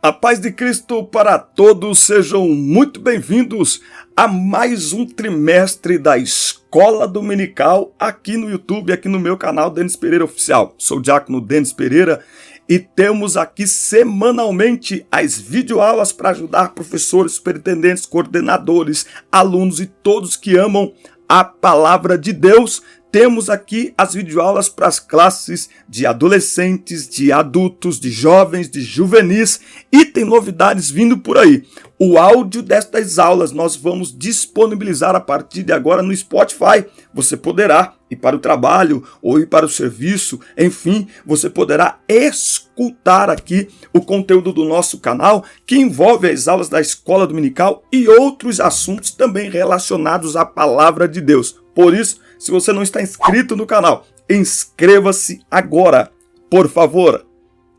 A paz de Cristo para todos, sejam muito bem-vindos a mais um trimestre da Escola Dominical aqui no YouTube, aqui no meu canal Denis Pereira Oficial. Sou o diácono Denis Pereira e temos aqui semanalmente as videoaulas para ajudar professores, superintendentes, coordenadores, alunos e todos que amam a palavra de Deus. Temos aqui as videoaulas para as classes de adolescentes, de adultos, de jovens, de juvenis e tem novidades vindo por aí. O áudio destas aulas nós vamos disponibilizar a partir de agora no Spotify. Você poderá ir para o trabalho ou ir para o serviço, enfim, você poderá escutar aqui o conteúdo do nosso canal que envolve as aulas da Escola Dominical e outros assuntos também relacionados à palavra de Deus. Por isso, se você não está inscrito no canal, inscreva-se agora, por favor,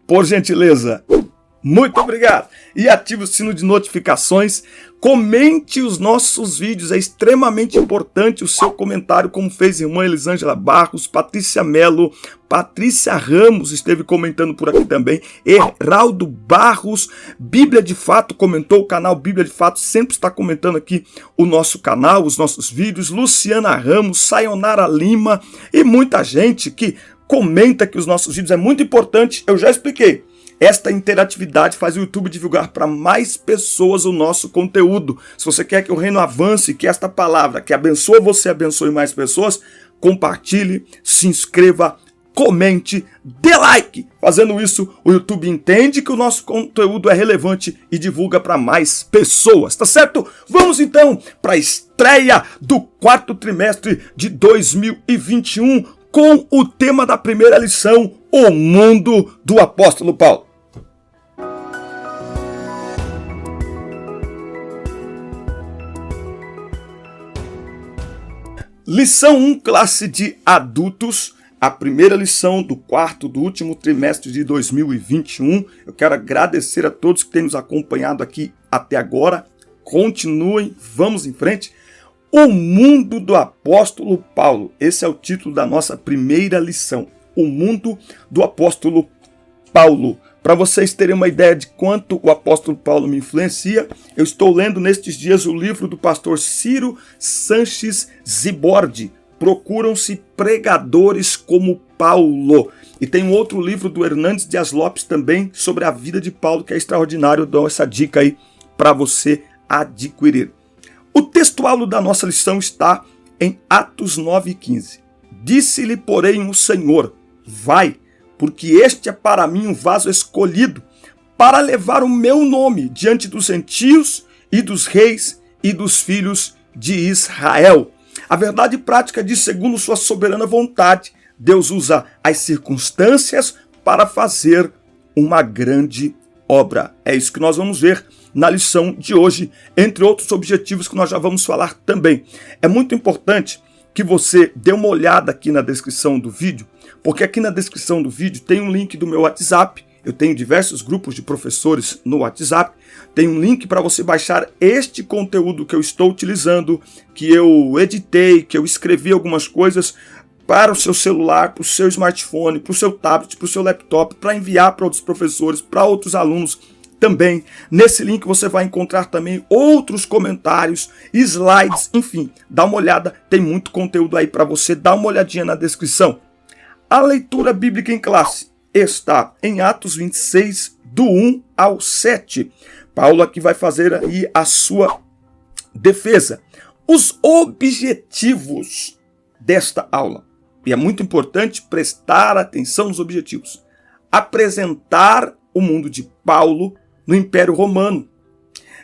por gentileza. Muito obrigado. E ative o sino de notificações. Comente os nossos vídeos. É extremamente importante o seu comentário, como fez a irmã Elisângela Barros, Patrícia Melo, Patrícia Ramos esteve comentando por aqui também, Heraldo Barros, Bíblia de Fato comentou, o canal Bíblia de Fato sempre está comentando aqui o nosso canal, os nossos vídeos, Luciana Ramos, Sayonara Lima e muita gente que comenta que os nossos vídeos é muito importante, eu já expliquei. Esta interatividade faz o YouTube divulgar para mais pessoas o nosso conteúdo. Se você quer que o reino avance, que esta palavra que abençoa você, abençoe mais pessoas, compartilhe, se inscreva, comente, dê like. Fazendo isso, o YouTube entende que o nosso conteúdo é relevante e divulga para mais pessoas, tá certo? Vamos então para a estreia do quarto trimestre de 2021 com o tema da primeira lição, o mundo do apóstolo Paulo. Lição 1, classe de adultos, a primeira lição do do último trimestre de 2021. Eu quero agradecer a todos que têm nos acompanhado aqui até agora. Continuem, vamos em frente. O mundo do apóstolo Paulo. Esse é o título da nossa primeira lição. O mundo do apóstolo Paulo. Para vocês terem uma ideia de quanto o apóstolo Paulo me influencia, eu estou lendo nestes dias o livro do pastor Ciro Sanches Zibordi. Procuram-se pregadores como Paulo. E tem um outro livro do Hernandes Dias Lopes também sobre a vida de Paulo, que é extraordinário. Eu dou essa dica aí para você adquirir. O textual da nossa lição está em Atos 9,15. Disse-lhe, porém, o Senhor, vai, porque este é para mim um vaso escolhido, para levar o meu nome diante dos gentios e dos reis e dos filhos de Israel. A verdade prática diz, segundo sua soberana vontade, Deus usa as circunstâncias para fazer uma grande obra. É isso que nós vamos ver na lição de hoje, entre outros objetivos que nós já vamos falar também. É muito importante que você dê uma olhada aqui na descrição do vídeo, porque aqui na descrição do vídeo tem um link do meu WhatsApp. Eu tenho diversos grupos de professores no WhatsApp. Tem um link para você baixar este conteúdo que eu estou utilizando, que eu editei, que eu escrevi algumas coisas para o seu celular, para o seu smartphone, para o seu tablet, para o seu laptop, para enviar para outros professores, para outros alunos também. Nesse link você vai encontrar também outros comentários, slides, enfim, dá uma olhada, tem muito conteúdo aí para você, dá uma olhadinha na descrição. A leitura bíblica em classe está em Atos 26, do 1 ao 7. Paulo aqui vai fazer aí a sua defesa. Os objetivos desta aula, e é muito importante prestar atenção nos objetivos. Apresentar o mundo de Paulo no Império Romano.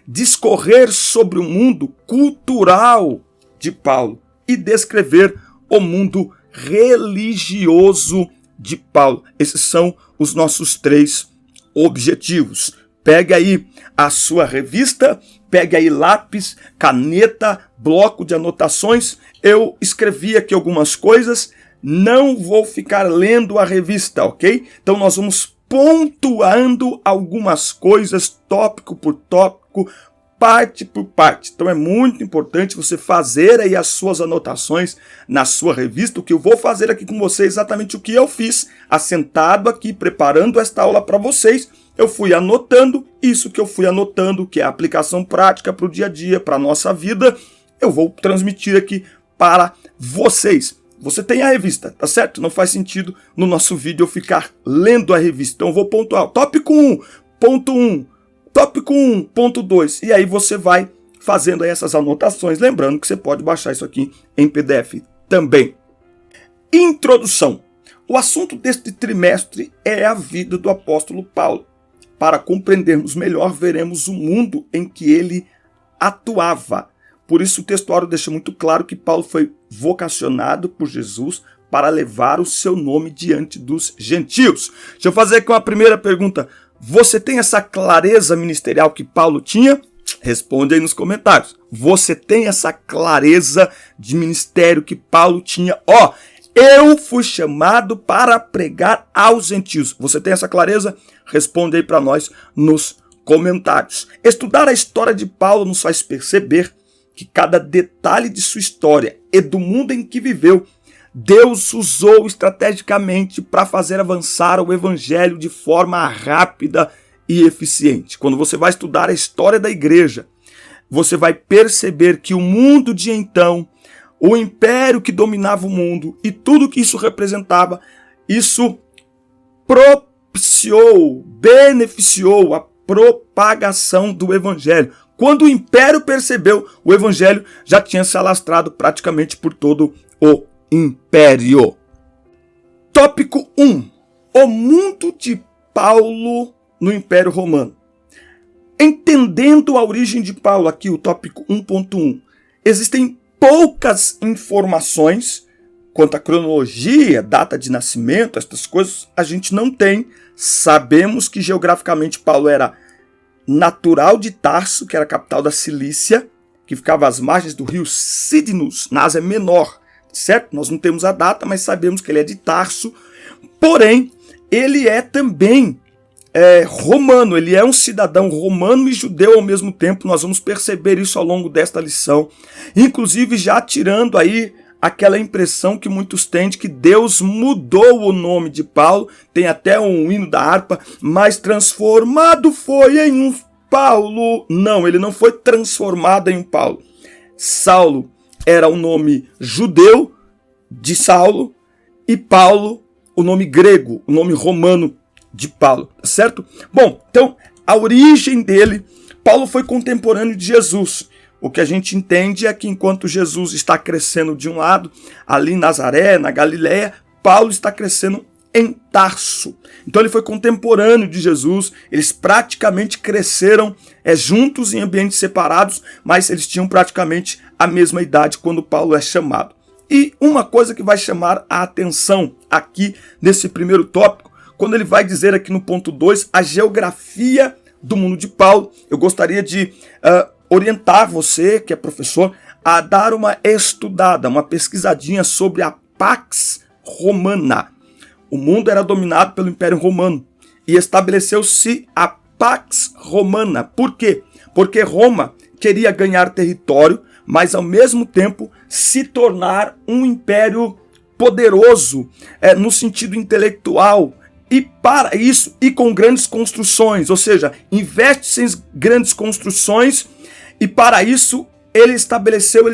Discorrer sobre o mundo cultural de Paulo e descrever o mundo religioso de Paulo. Esses são os nossos 3 objetivos. Pegue aí a sua revista, pegue aí lápis, caneta, bloco de anotações. Eu escrevi aqui algumas coisas, não vou ficar lendo a revista, ok? Então nós vamos pontuando algumas coisas, tópico por tópico, parte por parte. Então é muito importante você fazer aí as suas anotações na sua revista. O que eu vou fazer aqui com você é exatamente o que eu fiz, assentado aqui, preparando esta aula para vocês. eu fui anotando isso que eu fui anotando, que é a aplicação prática para o dia a dia, para a nossa vida, eu vou transmitir aqui para vocês. Você tem a revista, tá certo? Não faz sentido no nosso vídeo eu ficar lendo a revista. Então eu vou pontuar. Tópico 1, ponto 1, tópico 1, ponto 2. E aí você vai fazendo aí essas anotações. Lembrando que você pode baixar isso aqui em PDF também. Introdução. O assunto deste trimestre é a vida do apóstolo Paulo. Para compreendermos melhor, veremos o mundo em que ele atuava. Por isso o textuário deixa muito claro que Paulo foi vocacionado por Jesus para levar o seu nome diante dos gentios. Deixa eu fazer aqui uma primeira pergunta. Você tem essa clareza ministerial que Paulo tinha? Responde aí nos comentários. Você tem essa clareza de ministério que Paulo tinha? Eu fui chamado para pregar aos gentios. Você tem essa clareza? Responde aí para nós nos comentários. Estudar a história de Paulo nos faz perceber que cada detalhe de sua história e do mundo em que viveu, Deus usou estrategicamente para fazer avançar o evangelho de forma rápida e eficiente. Quando você vai estudar a história da igreja, você vai perceber que o mundo de então, o império que dominava o mundo e tudo que isso representava, isso beneficiou a propagação do evangelho. Quando o império percebeu, o evangelho já tinha se alastrado praticamente por todo o império. Tópico 1. O mundo de Paulo no Império Romano. Entendendo a origem de Paulo, aqui o tópico 1.1, existem poucas informações quanto à cronologia, data de nascimento, essas coisas a gente não tem. Sabemos que geograficamente Paulo era natural de Tarso, que era a capital da Cilícia, que ficava às margens do rio Cydnus, na Ásia Menor, certo? Nós não temos a data, mas sabemos que ele é de Tarso. Porém, ele é também romano, ele é um cidadão romano e judeu ao mesmo tempo. Nós vamos perceber isso ao longo desta lição, inclusive já tirando aí aquela impressão que muitos têm de que Deus mudou o nome de Paulo. Tem até um hino da harpa, mas transformado foi em um Paulo. Não, ele não foi transformado em um Paulo. Saulo era o nome judeu de Saulo e Paulo o nome grego, o nome romano de Paulo, certo? Bom, então a origem dele, Paulo foi contemporâneo de Jesus. O que a gente entende é que enquanto Jesus está crescendo de um lado, ali em Nazaré, na Galileia, Paulo está crescendo em Tarso. Então ele foi contemporâneo de Jesus, eles praticamente cresceram juntos em ambientes separados, mas eles tinham praticamente a mesma idade quando Paulo é chamado. E uma coisa que vai chamar a atenção aqui nesse primeiro tópico, quando ele vai dizer aqui no ponto 2, a geografia do mundo de Paulo, eu gostaria de orientar você, que é professor, a dar uma estudada, uma pesquisadinha sobre a Pax Romana. O mundo era dominado pelo Império Romano e estabeleceu-se a Pax Romana. Por quê? Porque Roma queria ganhar território, mas ao mesmo tempo se tornar um império poderoso no sentido intelectual. E para isso, e com grandes construções, ou seja, investe-se em grandes construções. E para isso, eles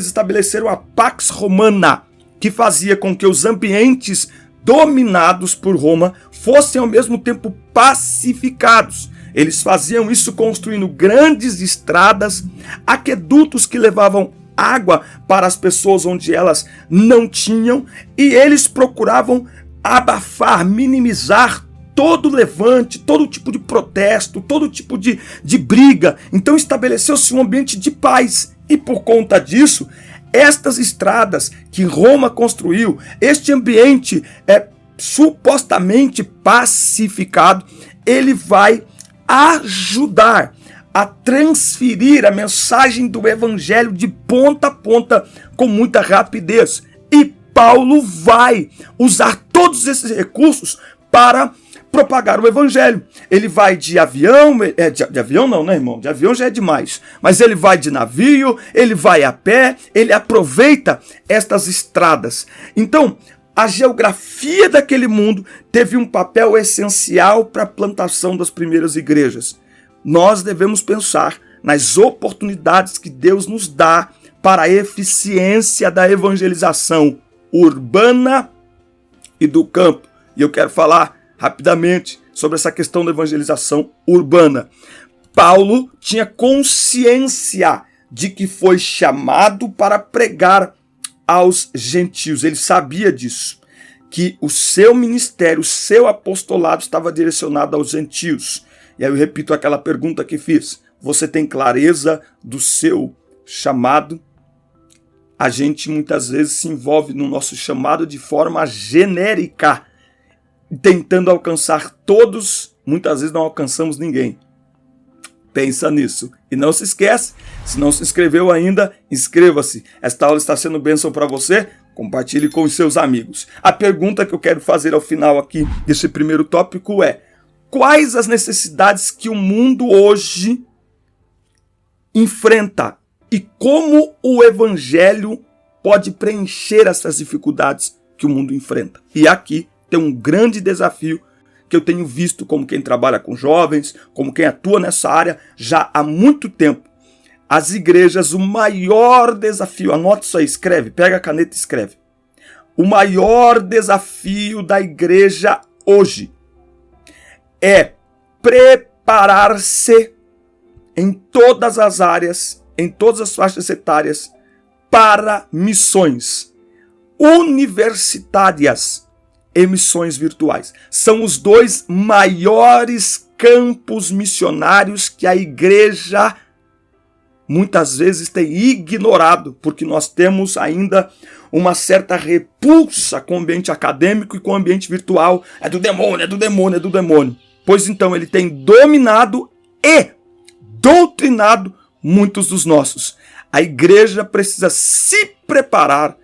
estabeleceram a Pax Romana, que fazia com que os ambientes dominados por Roma fossem ao mesmo tempo pacificados. Eles faziam isso construindo grandes estradas, aquedutos que levavam água para as pessoas onde elas não tinham, e eles procuravam abafar, minimizar todo levante, todo tipo de protesto, todo tipo de briga. Então estabeleceu-se um ambiente de paz. E por conta disso, estas estradas que Roma construiu, este ambiente supostamente pacificado, ele vai ajudar a transferir a mensagem do evangelho de ponta a ponta com muita rapidez. E Paulo vai usar todos esses recursos para propagar o evangelho. Ele vai de avião, de avião não, né, irmão? De avião já é demais. Mas ele vai de navio, ele vai a pé, ele aproveita estas estradas. Então, A geografia daquele mundo teve um papel essencial para a plantação das primeiras igrejas. Nós devemos pensar nas oportunidades que Deus nos dá para a eficiência da evangelização urbana e do campo. E eu quero falar rapidamente sobre essa questão da evangelização urbana. Paulo tinha consciência de que foi chamado para pregar aos gentios. Ele sabia disso, que o seu ministério, o seu apostolado estava direcionado aos gentios. E aí eu repito aquela pergunta que fiz. Você tem clareza do seu chamado? A gente muitas vezes se envolve no nosso chamado de forma genérica, tentando alcançar todos, muitas vezes não alcançamos ninguém. Pensa nisso. E não se esquece, se não se inscreveu ainda, inscreva-se. Esta aula está sendo bênção para você, compartilhe com os seus amigos. A pergunta que eu quero fazer ao final aqui desse primeiro tópico é: quais as necessidades que o mundo hoje enfrenta e como o evangelho pode preencher essas dificuldades que o mundo enfrenta? E aqui tem um grande desafio que eu tenho visto como quem trabalha com jovens, como quem atua nessa área já há muito tempo. As igrejas, o maior desafio, anota isso aí, escreve, pega a caneta e escreve. O maior desafio da igreja hoje é preparar-se em todas as áreas, em todas as faixas etárias, para missões universitárias e missões virtuais. São os dois maiores campos missionários que a igreja muitas vezes tem ignorado, porque nós temos ainda uma certa repulsa com o ambiente acadêmico e com o ambiente virtual. É do demônio, é do demônio, é do demônio. Pois então ele tem dominado e doutrinado muitos dos nossos. A igreja precisa se preparar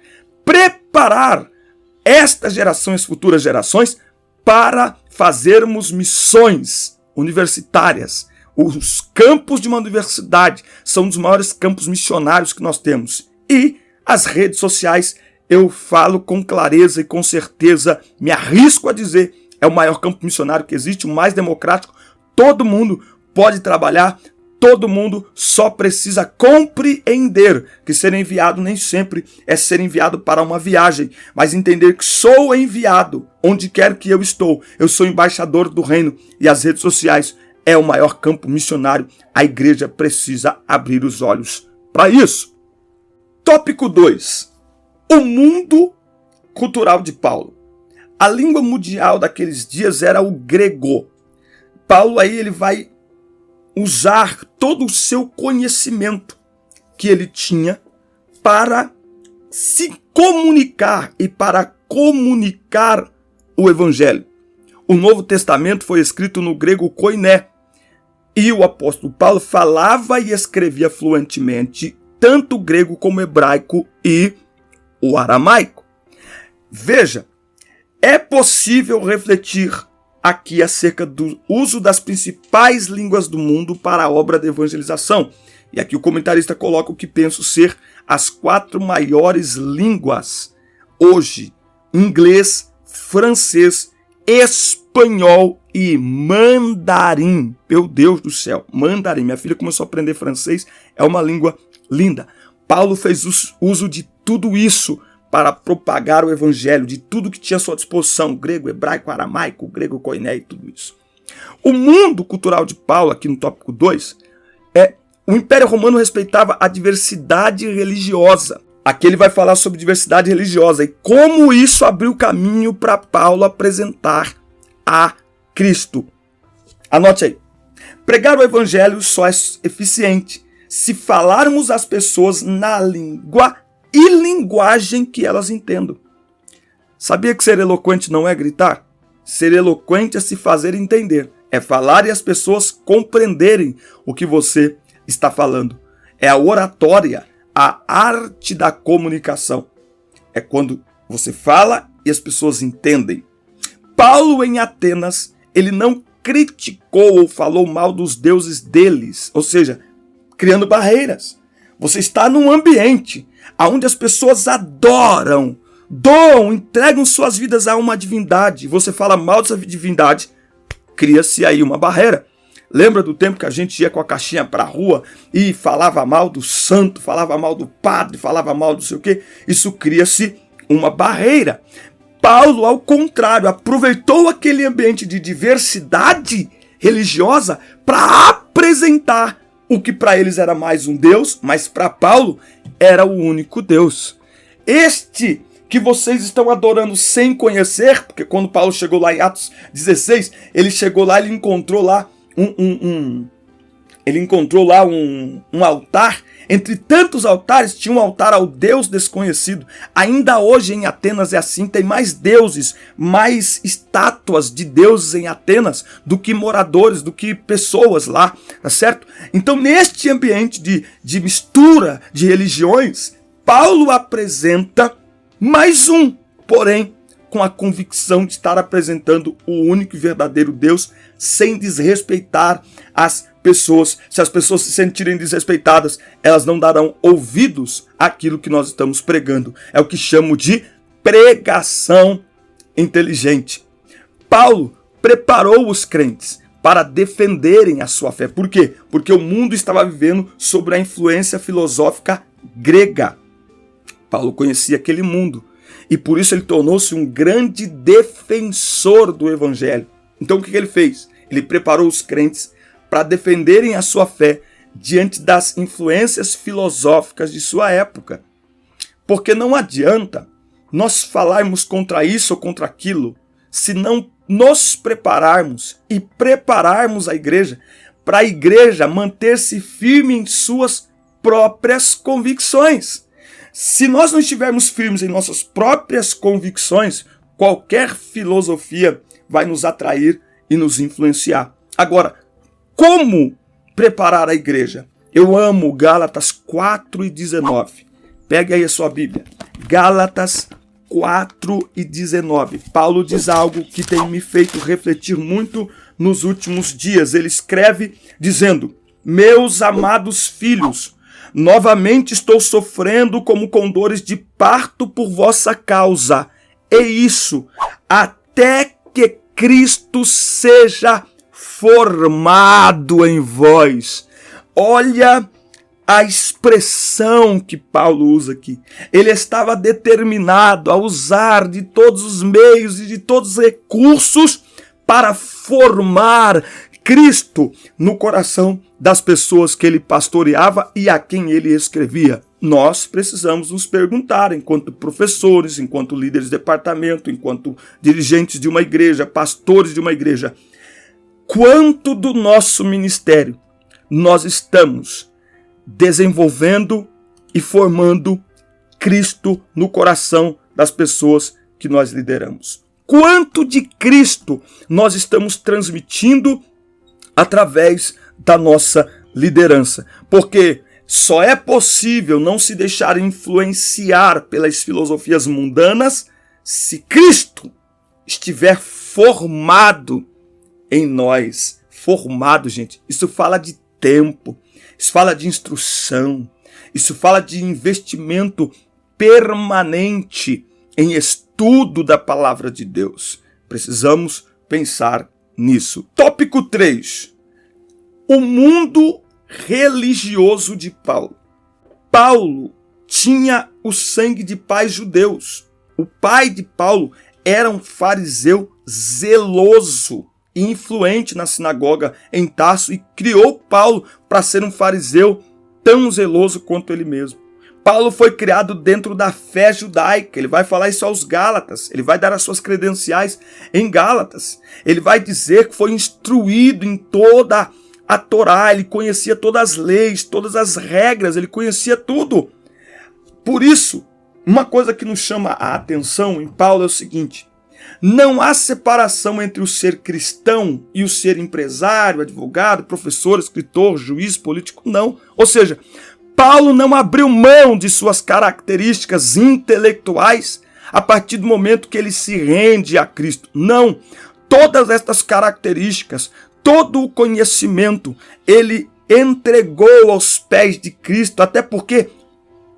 estas gerações, futuras gerações, para fazermos missões universitárias. Os campos de uma universidade são um dos maiores campos missionários que nós temos. E as redes sociais, eu falo com clareza e com certeza, me arrisco a dizer, é o maior campo missionário que existe, o mais democrático. Todo mundo pode trabalhar, todo mundo só precisa compreender que ser enviado nem sempre é ser enviado para uma viagem, mas entender que sou enviado onde quer que eu estou. Eu sou embaixador do reino e as redes sociais é o maior campo missionário. A igreja precisa abrir os olhos para isso. Tópico 2. O mundo cultural de Paulo. A língua mundial daqueles dias era o grego. Paulo aí ele vai usar todo o seu conhecimento que ele tinha para se comunicar e para comunicar o evangelho. O Novo Testamento foi escrito no grego koiné e o apóstolo Paulo falava e escrevia fluentemente tanto o grego como o hebraico e o aramaico. Veja, é possível refletir aqui acerca do uso das principais línguas do mundo para a obra de evangelização. E aqui o comentarista coloca o que penso ser as 4 maiores línguas hoje: inglês, francês, espanhol e mandarim. Meu Deus do céu, mandarim. Minha filha começou a aprender francês, é uma língua linda. Paulo fez uso de tudo isso para propagar o evangelho, de tudo que tinha à sua disposição, grego, hebraico, aramaico, grego, koiné e tudo isso. O mundo cultural de Paulo, aqui no tópico 2, o Império Romano respeitava a diversidade religiosa. Aqui ele vai falar sobre diversidade religiosa e como isso abriu caminho para Paulo apresentar a Cristo. Anote aí. Pregar o evangelho só é eficiente se falarmos às pessoas na língua e linguagem que elas entendam. Sabia que ser eloquente não é gritar? Ser eloquente é se fazer entender. É falar e as pessoas compreenderem o que você está falando. É a oratória, a arte da comunicação. É quando você fala e as pessoas entendem. Paulo em Atenas, ele não criticou ou falou mal dos deuses deles, ou seja, criando barreiras. Você está num ambiente onde as pessoas adoram doam, entregam suas vidas a uma divindade, você fala mal dessa divindade, cria-se aí uma barreira. Lembra do tempo que a gente ia com a caixinha para a rua e falava mal do santo, falava mal do padre, falava mal do sei o quê? Isso cria-se uma barreira. Paulo, ao contrário, aproveitou aquele ambiente de diversidade religiosa para apresentar o que para eles era mais um Deus, mas para Paulo era o único Deus. Este que vocês estão adorando sem conhecer, porque quando Paulo chegou lá em Atos 16, ele chegou lá, ele encontrou lá um altar. Entre tantos altares, tinha um altar ao Deus desconhecido. Ainda hoje em Atenas é assim, tem mais deuses, mais estátuas de deuses em Atenas do que moradores, do que pessoas lá, tá certo? Então, neste ambiente de mistura de religiões, Paulo apresenta mais um, porém, com a convicção de estar apresentando o único e verdadeiro Deus, sem desrespeitar as pessoas. Se as pessoas se sentirem desrespeitadas, elas não darão ouvidos àquilo que nós estamos pregando. É o que chamo de pregação inteligente. Paulo preparou os crentes para defenderem a sua fé. Por quê? Porque o mundo estava vivendo sob a influência filosófica grega. Paulo conhecia aquele mundo e por isso ele tornou-se um grande defensor do evangelho. Então o que ele fez? Ele preparou os crentes para defenderem a sua fé diante das influências filosóficas de sua época. Porque não adianta nós falarmos contra isso ou contra aquilo, se não nos prepararmos e prepararmos a igreja para a igreja manter-se firme em suas próprias convicções. Se nós não estivermos firmes em nossas próprias convicções, qualquer filosofia vai nos atrair e nos influenciar. Agora, como preparar a igreja? Eu amo Gálatas 4:19. Pegue aí a sua Bíblia. Gálatas 4:19. Paulo diz algo que tem me feito refletir muito nos últimos dias. Ele escreve dizendo: meus amados filhos, novamente estou sofrendo como com dores de parto por vossa causa. E isso, até que Cristo seja formado em vós. Olha a expressão que Paulo usa aqui. Ele estava determinado a usar de todos os meios e de todos os recursos para formar Cristo no coração das pessoas que ele pastoreava e a quem ele escrevia. Nós precisamos nos perguntar, enquanto professores, enquanto líderes de departamento, enquanto dirigentes de uma igreja, pastores de uma igreja, quanto do nosso ministério nós estamos desenvolvendo e formando Cristo no coração das pessoas que nós lideramos. Quanto de Cristo nós estamos transmitindo através da nossa liderança. Porque só é possível não se deixar influenciar pelas filosofias mundanas se Cristo estiver formado em nós. Formado, gente, isso fala de tempo, isso fala de instrução, isso fala de investimento permanente em estudo da palavra de Deus. Precisamos pensar nisso. Tópico 3. O mundo religioso de Paulo. Paulo tinha o sangue de pais judeus. O pai de Paulo era um fariseu zeloso e influente na sinagoga em Tarso e criou Paulo para ser um fariseu tão zeloso quanto ele mesmo. Paulo foi criado dentro da fé judaica. Ele vai falar isso aos Gálatas. Ele vai dar as suas credenciais em Gálatas. Ele vai dizer que foi instruído em toda a Torá. Ele conhecia todas as leis, todas as regras. Ele conhecia tudo. Por isso, uma coisa que nos chama a atenção em Paulo é o seguinte: não há separação entre o ser cristão e o ser empresário, advogado, professor, escritor, juiz, político, não. Ou seja, Paulo não abriu mão de suas características intelectuais a partir do momento que ele se rende a Cristo. Não. Todas estas características, todo o conhecimento, ele entregou aos pés de Cristo, até porque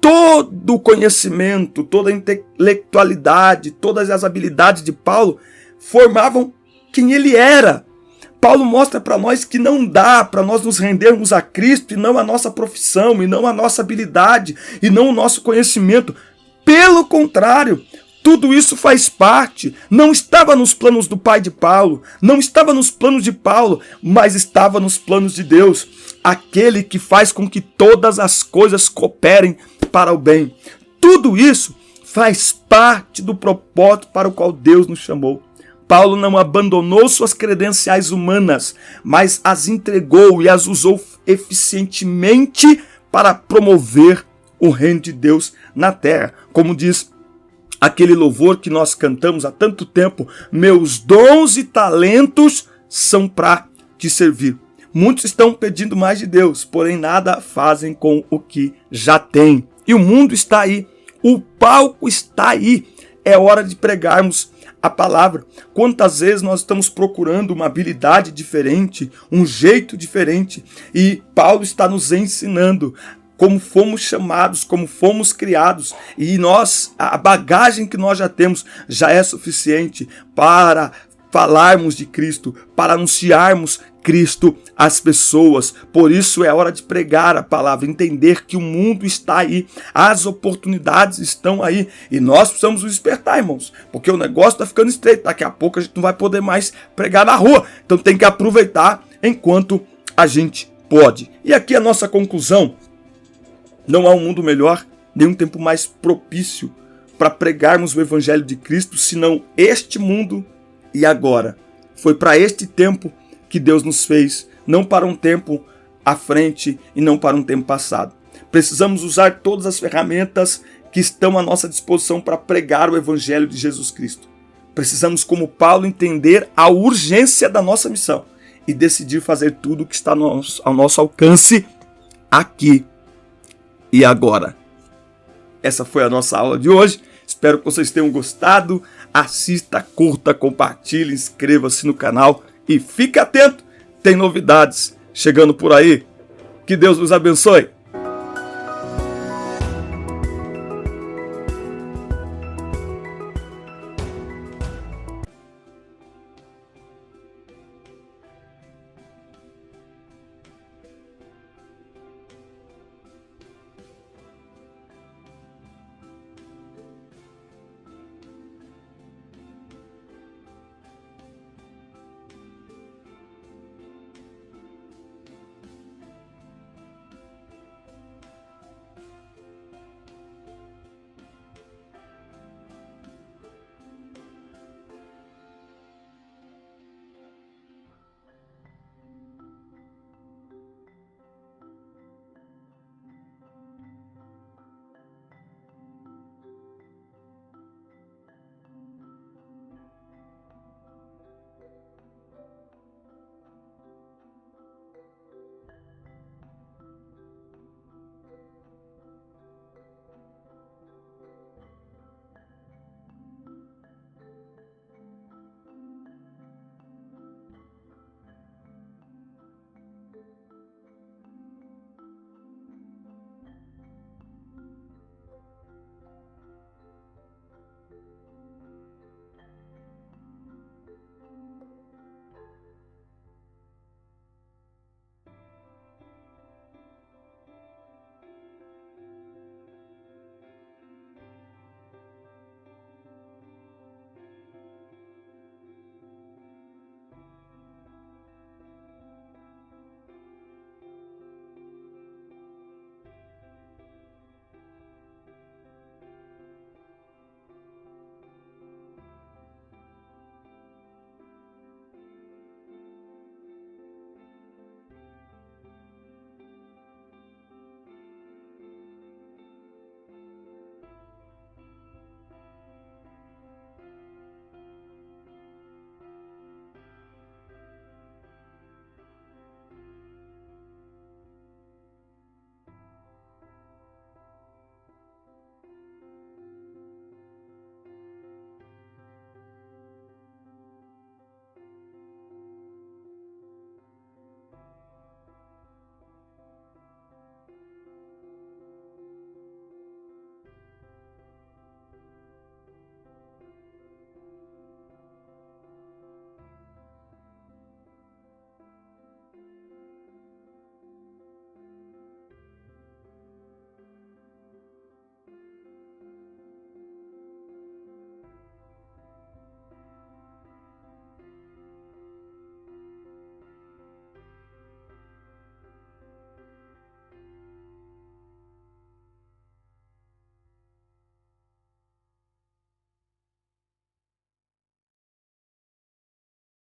todo o conhecimento, toda a intelectualidade, todas as habilidades de Paulo formavam quem ele era. Paulo mostra para nós que não dá para nós nos rendermos a Cristo e não a nossa profissão, e não a nossa habilidade, e não o nosso conhecimento. Pelo contrário, tudo isso faz parte, não estava nos planos do pai de Paulo, não estava nos planos de Paulo, mas estava nos planos de Deus, aquele que faz com que todas as coisas cooperem para o bem. Tudo isso faz parte do propósito para o qual Deus nos chamou. Paulo não abandonou suas credenciais humanas, mas as entregou e as usou eficientemente para promover o reino de Deus na terra. Como diz aquele louvor que nós cantamos há tanto tempo, meus dons e talentos são para te servir. Muitos estão pedindo mais de Deus, porém nada fazem com o que já têm. E o mundo está aí, o palco está aí. É hora de pregarmos a palavra. Quantas vezes nós estamos procurando uma habilidade diferente, um jeito diferente, e Paulo está nos ensinando como fomos chamados, como fomos criados, e a bagagem que nós já temos já é suficiente para falarmos de Cristo, para anunciarmos Cristo às pessoas. Por isso é hora de pregar a palavra, entender que o mundo está aí, as oportunidades estão aí, e nós precisamos nos despertar, irmãos, porque o negócio está ficando estreito, daqui a pouco a gente não vai poder mais pregar na rua, então tem que aproveitar enquanto a gente pode. E aqui a nossa conclusão: não há um mundo melhor, nem um tempo mais propício para pregarmos o Evangelho de Cristo, senão este mundo e agora. Foi para este tempo que Deus nos fez, não para um tempo à frente e não para um tempo passado. Precisamos usar todas as ferramentas que estão à nossa disposição para pregar o Evangelho de Jesus Cristo. Precisamos, como Paulo, entender a urgência da nossa missão e decidir fazer tudo o que está ao nosso alcance aqui e agora. Essa foi a nossa aula de hoje. Espero que vocês tenham gostado. Assista, curta, compartilhe, inscreva-se no canal e fique atento. Tem novidades chegando por aí. Que Deus nos abençoe.